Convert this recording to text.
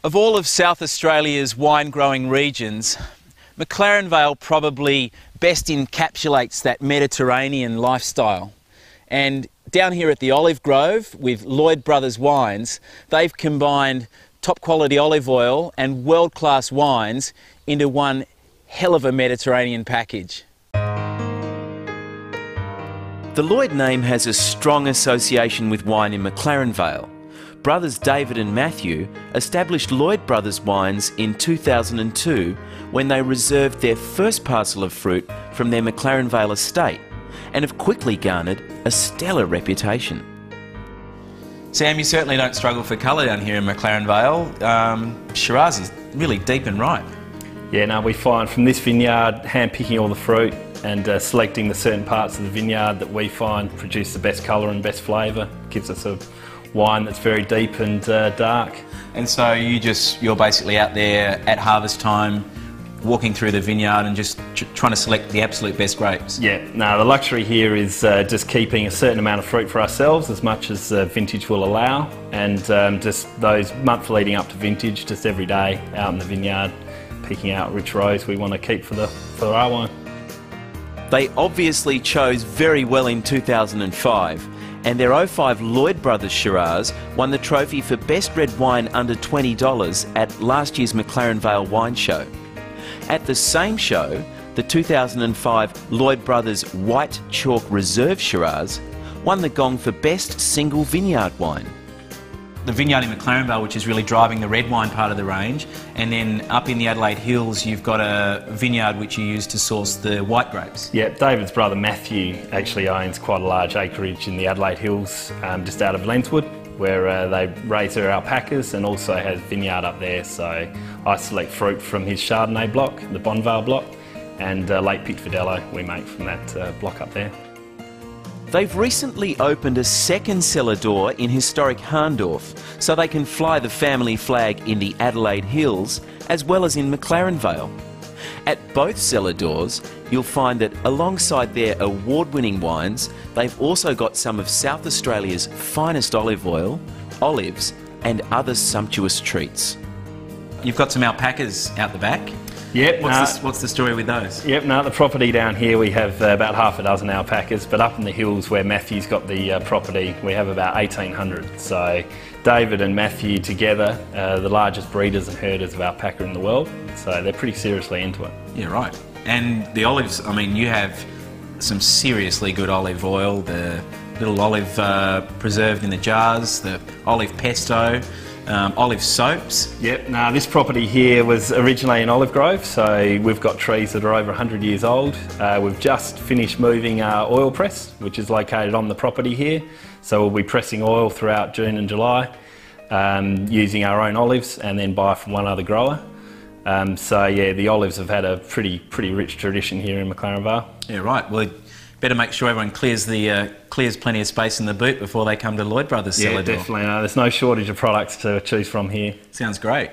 Of all of South Australia's wine-growing regions, McLaren Vale probably best encapsulates that Mediterranean lifestyle. And down here at the Olive Grove with Lloyd Brothers wines, they've combined top-quality olive oil and world-class wines into one hell of a Mediterranean package. The Lloyd name has a strong association with wine in McLaren Vale. Brothers David and Matthew established Lloyd Brothers Wines in 2002 when they reserved their first parcel of fruit from their McLaren Vale estate and have quickly garnered a stellar reputation. Sam, you certainly don't struggle for colour down here in McLaren Vale. Shiraz is really deep and ripe. Yeah, no, we find from this vineyard, hand-picking all the fruit and selecting the certain parts of the vineyard that we find produce the best colour and best flavour. Gives us a wine that's very deep and dark. And so you're basically out there at harvest time, walking through the vineyard and just trying to select the absolute best grapes? Yeah, no, the luxury here is just keeping a certain amount of fruit for ourselves, as much as vintage will allow, and just those months leading up to vintage, just every day out in the vineyard, picking out rich rows we want to keep for our wine. They obviously chose very well in 2005, and their 05 Lloyd Brothers Shiraz won the trophy for Best Red Wine under $20 at last year's McLaren Vale Wine Show. At the same show, the 2005 Lloyd Brothers White Chalk Reserve Shiraz won the gong for Best Single Vineyard Wine. The vineyard in McLaren Vale, which is really driving the red wine part of the range, and then up in the Adelaide Hills you've got a vineyard which you use to source the white grapes. Yeah, David's brother Matthew actually owns quite a large acreage in the Adelaide Hills, just out of Lenswood, where they raise their alpacas, and also has vineyard up there. So I select fruit from his Chardonnay block, the Bonvale block, and Late Pic Verdelho we make from that block up there. They've recently opened a second cellar door in historic Harndorf, so they can fly the family flag in the Adelaide Hills as well as in McLaren Vale. At both cellar doors, you'll find that alongside their award-winning wines, they've also got some of South Australia's finest olive oil, olives, and other sumptuous treats. You've got some alpacas out the back. Yep. What's the story with those? Yep, the property down here we have about half a dozen alpacas, but up in the hills where Matthew's got the property we have about 1,800. So David and Matthew together are the largest breeders and herders of alpaca in the world, so they're pretty seriously into it. Yeah, right. And the olives, I mean, you have some seriously good olive oil, the little olive preserved in the jars, the olive pesto, olive soaps. Yep, this property here was originally an olive grove, so we've got trees that are over 100 years old. We've just finished moving our oil press, which is located on the property here, so we'll be pressing oil throughout June and July, using our own olives and then buy from one other grower. So yeah, the olives have had a pretty rich tradition here in McLaren Vale. Yeah, right. Well, better make sure everyone clears plenty of space in the boot before they come to Lloyd Brothers cellar door. Yeah, definitely. There's no shortage of products to choose from here. Sounds great.